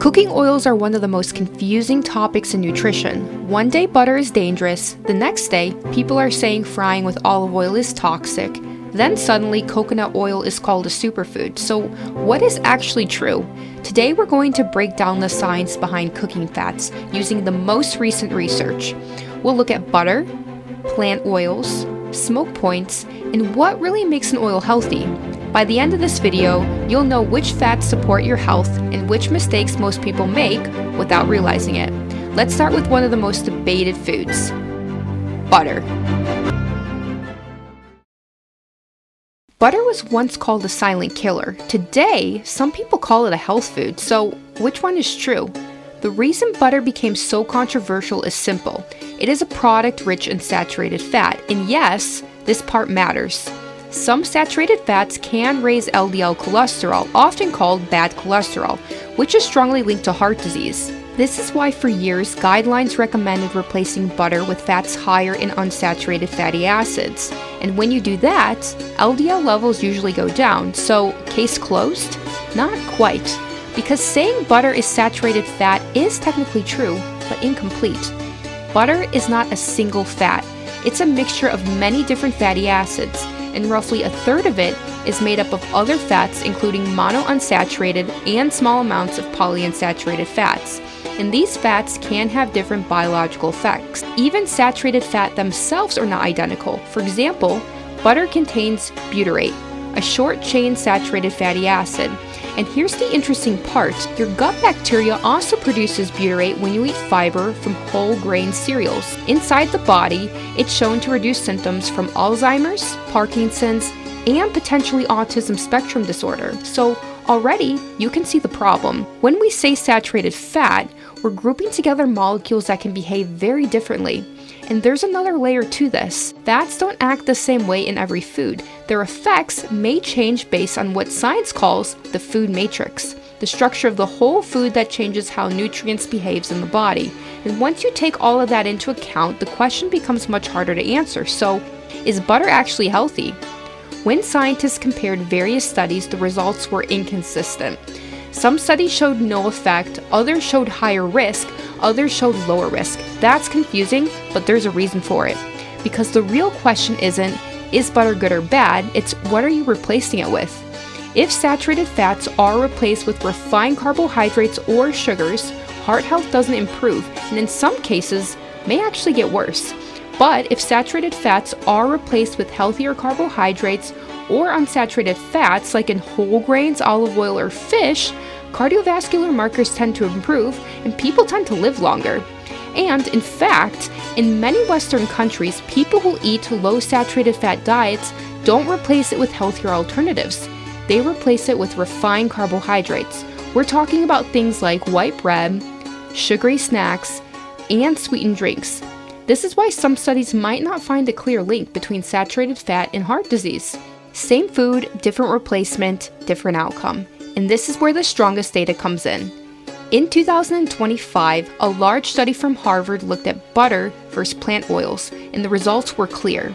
Cooking oils are one of the most confusing topics in nutrition. One day butter is dangerous, the next day people are saying frying with olive oil is toxic, then suddenly coconut oil is called a superfood. So what is actually true? Today we're going to break down the science behind cooking fats using the most recent research. We'll look at butter, plant oils, smoke points, and what really makes an oil healthy. By the end of this video, you'll know which fats support your health and which mistakes most people make without realizing it. Let's start with one of the most debated foods, butter. Butter was once called a silent killer. Today, some people call it a health food, so which one is true? The reason butter became so controversial is simple. It is a product rich in saturated fat, and yes, this part matters. Some saturated fats can raise LDL cholesterol, often called bad cholesterol, which is strongly linked to heart disease. This is why for years, guidelines recommended replacing butter with fats higher in unsaturated fatty acids. And when you do that, LDL levels usually go down. So, case closed? Not quite. Because saying butter is saturated fat is technically true, but incomplete. Butter is not a single fat. It's a mixture of many different fatty acids, and roughly a third of it is made up of other fats including monounsaturated and small amounts of polyunsaturated fats. And these fats can have different biological effects. Even saturated fat themselves are not identical. For example, butter contains butyrate, a short-chain saturated fatty acid. And here's the interesting part. Your gut bacteria also produces butyrate when you eat fiber from whole grain cereals. Inside the body, it's shown to reduce symptoms from Alzheimer's, Parkinson's, and potentially autism spectrum disorder. So already, you can see the problem. When we say saturated fat, we're grouping together molecules that can behave very differently. And there's another layer to this. Fats don't act the same way in every food. Their effects may change based on what science calls the food matrix, the structure of the whole food that changes how nutrients behaves in the body. And once you take all of that into account, the question becomes much harder to answer. So, is butter actually healthy? When scientists compared various studies, the results were inconsistent. Some studies showed no effect, others showed higher risk, others showed lower risk. That's confusing, but there's a reason for it. Because the real question isn't, is butter good or bad? It's what are you replacing it with? If saturated fats are replaced with refined carbohydrates or sugars, heart health doesn't improve, and in some cases, may actually get worse. But if saturated fats are replaced with healthier carbohydrates or unsaturated fats like in whole grains, olive oil, or fish, cardiovascular markers tend to improve and people tend to live longer. And in fact, in many Western countries, people who eat low saturated fat diets don't replace it with healthier alternatives. They replace it with refined carbohydrates. We're talking about things like white bread, sugary snacks, and sweetened drinks. This is why some studies might not find a clear link between saturated fat and heart disease. Same food, different replacement, different outcome. And this is where the strongest data comes in. In 2025, a large study from Harvard looked at butter versus plant oils, and the results were clear.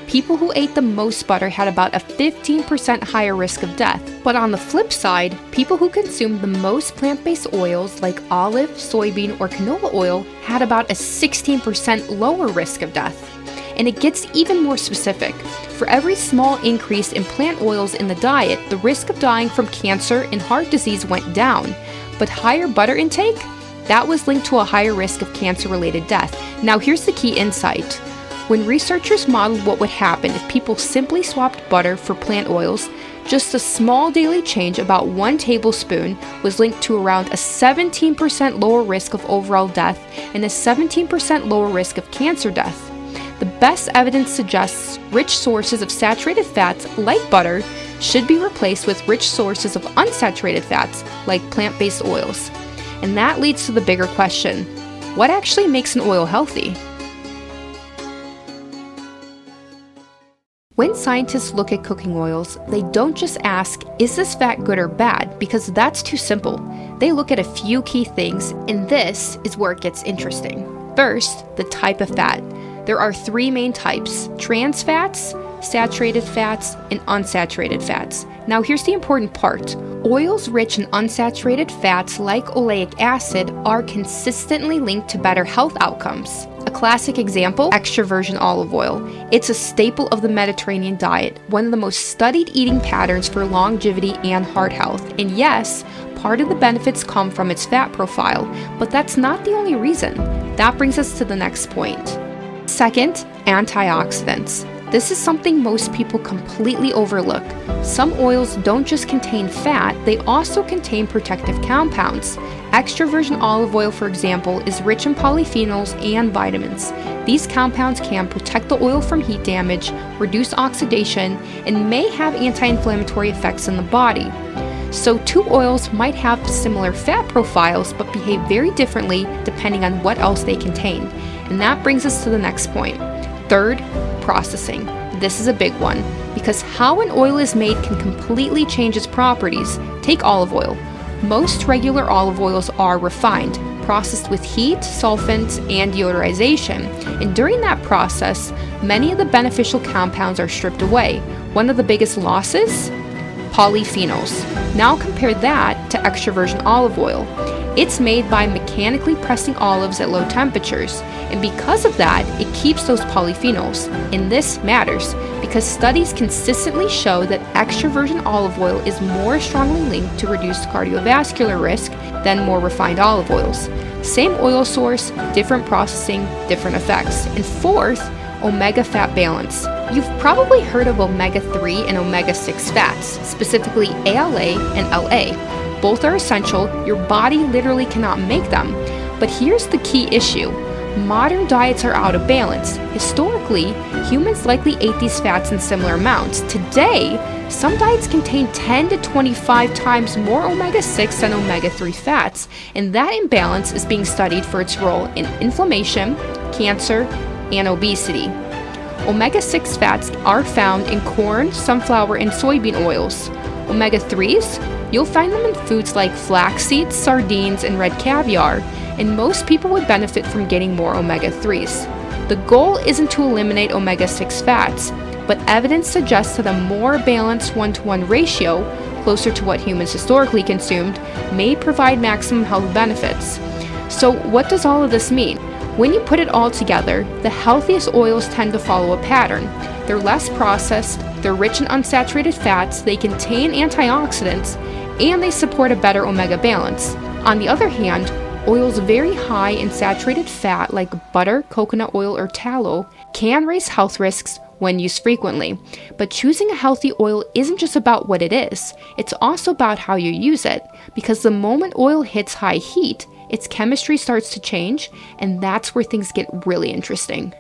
People who ate the most butter had about a 15% higher risk of death. But on the flip side, people who consumed the most plant-based oils like olive, soybean, or canola oil had about a 16% lower risk of death. And it gets even more specific. For every small increase in plant oils in the diet, the risk of dying from cancer and heart disease went down. But higher butter intake, that was linked to a higher risk of cancer-related death. Now here's the key insight. When researchers modeled what would happen if people simply swapped butter for plant oils, just a small daily change, about 1 tablespoon, was linked to around a 17% lower risk of overall death and a 17% lower risk of cancer death. The best evidence suggests rich sources of saturated fats, like butter, should be replaced with rich sources of unsaturated fats, like plant-based oils. And that leads to the bigger question: what actually makes an oil healthy? When scientists look at cooking oils, they don't just ask, is this fat good or bad? Because that's too simple. They look at a few key things, and this is where it gets interesting. First, the type of fat. There are 3 main types: trans fats, saturated fats, and unsaturated fats. Now here's the important part. Oils rich in unsaturated fats like oleic acid are consistently linked to better health outcomes. A classic example, extra virgin olive oil. It's a staple of the Mediterranean diet, one of the most studied eating patterns for longevity and heart health. And yes, part of the benefits come from its fat profile, but that's not the only reason. That brings us to the next point. Second, antioxidants. This is something most people completely overlook. Some oils don't just contain fat, they also contain protective compounds. Extra virgin olive oil, for example, is rich in polyphenols and vitamins. These compounds can protect the oil from heat damage, reduce oxidation, and may have anti-inflammatory effects in the body. So two oils might have similar fat profiles but behave very differently depending on what else they contain. And that brings us to the next point. Third, processing. This is a big one because how an oil is made can completely change its properties. Take olive oil. Most regular olive oils are refined, processed with heat, solvents, and deodorization. And during that process, many of the beneficial compounds are stripped away. One of the biggest losses? Polyphenols. Now compare that to extra virgin olive oil. It's made by mechanically pressing olives at low temperatures, and because of that, it keeps those polyphenols. And this matters because studies consistently show that extra virgin olive oil is more strongly linked to reduced cardiovascular risk than more refined olive oils. Same oil source, different processing, different effects. And fourth, omega fat balance. You've probably heard of omega-3 and omega-6 fats, specifically ALA and LA. Both are essential, your body literally cannot make them. But here's the key issue. Modern diets are out of balance. Historically, humans likely ate these fats in similar amounts. Today, some diets contain 10 to 25 times more omega-6 than omega-3 fats, and that imbalance is being studied for its role in inflammation, cancer, and obesity. Omega-6 fats are found in corn, sunflower, and soybean oils. Omega-3s, you'll find them in foods like flax seeds, sardines, and red caviar, and most people would benefit from getting more omega-3s. The goal isn't to eliminate omega-6 fats, but evidence suggests that a more balanced 1-to-1 ratio, closer to what humans historically consumed, may provide maximum health benefits. So what does all of this mean? When you put it all together, the healthiest oils tend to follow a pattern. They're less processed, they're rich in unsaturated fats, they contain antioxidants, and they support a better omega balance. On the other hand, oils very high in saturated fat like butter, coconut oil, or tallow can raise health risks when used frequently. But choosing a healthy oil isn't just about what it is, it's also about how you use it, because the moment oil hits high heat, its chemistry starts to change, and that's where things get really interesting.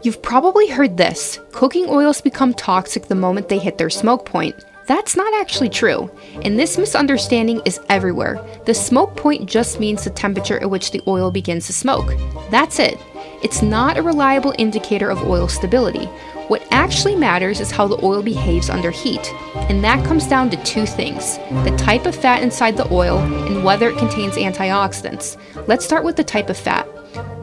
You've probably heard this: cooking oils become toxic the moment they hit their smoke point. That's not actually true, and this misunderstanding is everywhere. The smoke point just means the temperature at which the oil begins to smoke. That's it. It's not a reliable indicator of oil stability. What actually matters is how the oil behaves under heat, and that comes down to two things: the type of fat inside the oil and whether it contains antioxidants. Let's start with the type of fat.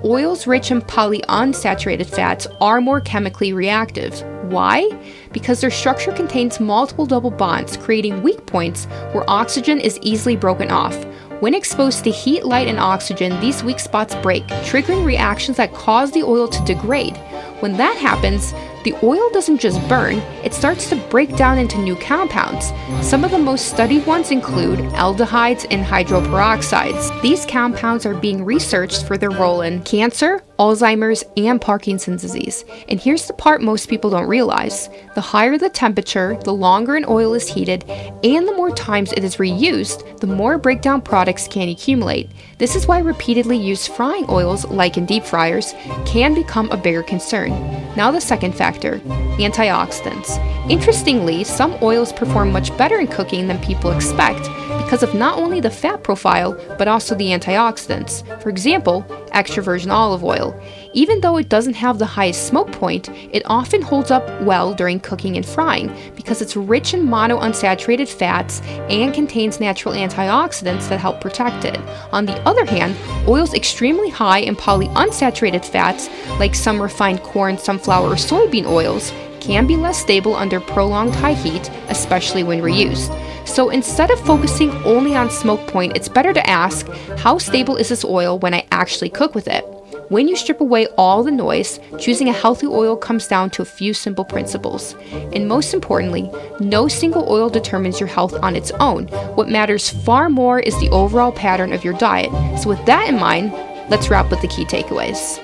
Oils rich in polyunsaturated fats are more chemically reactive. Why? Because their structure contains multiple double bonds, creating weak points where oxygen is easily broken off. When exposed to heat, light, and oxygen, these weak spots break, triggering reactions that cause the oil to degrade. When that happens, the oil doesn't just burn, it starts to break down into new compounds. Some of the most studied ones include aldehydes and hydroperoxides. These compounds are being researched for their role in cancer, Alzheimer's, and Parkinson's disease. And here's the part most people don't realize. The higher the temperature, the longer an oil is heated, and the more times it is reused, the more breakdown products can accumulate. This is why repeatedly used frying oils, like in deep fryers, can become a bigger concern. Now the second factor, antioxidants. Interestingly, some oils perform much better in cooking than people expect because of not only the fat profile, but also the antioxidants. For example, extra virgin olive oil. Even though it doesn't have the highest smoke point, it often holds up well during cooking and frying because it's rich in monounsaturated fats and contains natural antioxidants that help protect it. On the other hand, oils extremely high in polyunsaturated fats, like some refined corn, sunflower, or soybean oils, can be less stable under prolonged high heat, especially when reused. So instead of focusing only on smoke point, it's better to ask, how stable is this oil when I actually cook with it? When you strip away all the noise, choosing a healthy oil comes down to a few simple principles. And most importantly, no single oil determines your health on its own. What matters far more is the overall pattern of your diet. So with that in mind, let's wrap with the key takeaways.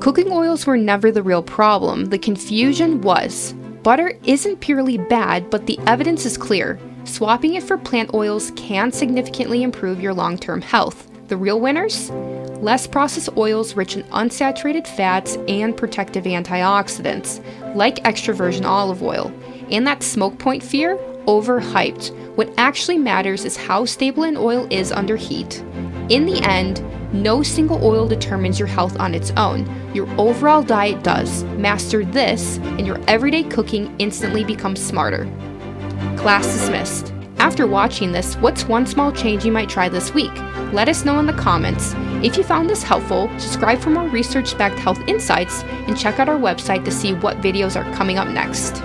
Cooking oils were never the real problem. The confusion was. Butter isn't purely bad, but the evidence is clear. Swapping it for plant oils can significantly improve your long-term health. The real winners? Less processed oils rich in unsaturated fats and protective antioxidants, like extra virgin olive oil. And that smoke point fear? Overhyped. What actually matters is how stable an oil is under heat. In the end, no single oil determines your health on its own. Your overall diet does. Master this, and your everyday cooking instantly becomes smarter. Class dismissed. After watching this, what's one small change you might try this week? Let us know in the comments. If you found this helpful, subscribe for more research-backed health insights, and check out our website to see what videos are coming up next.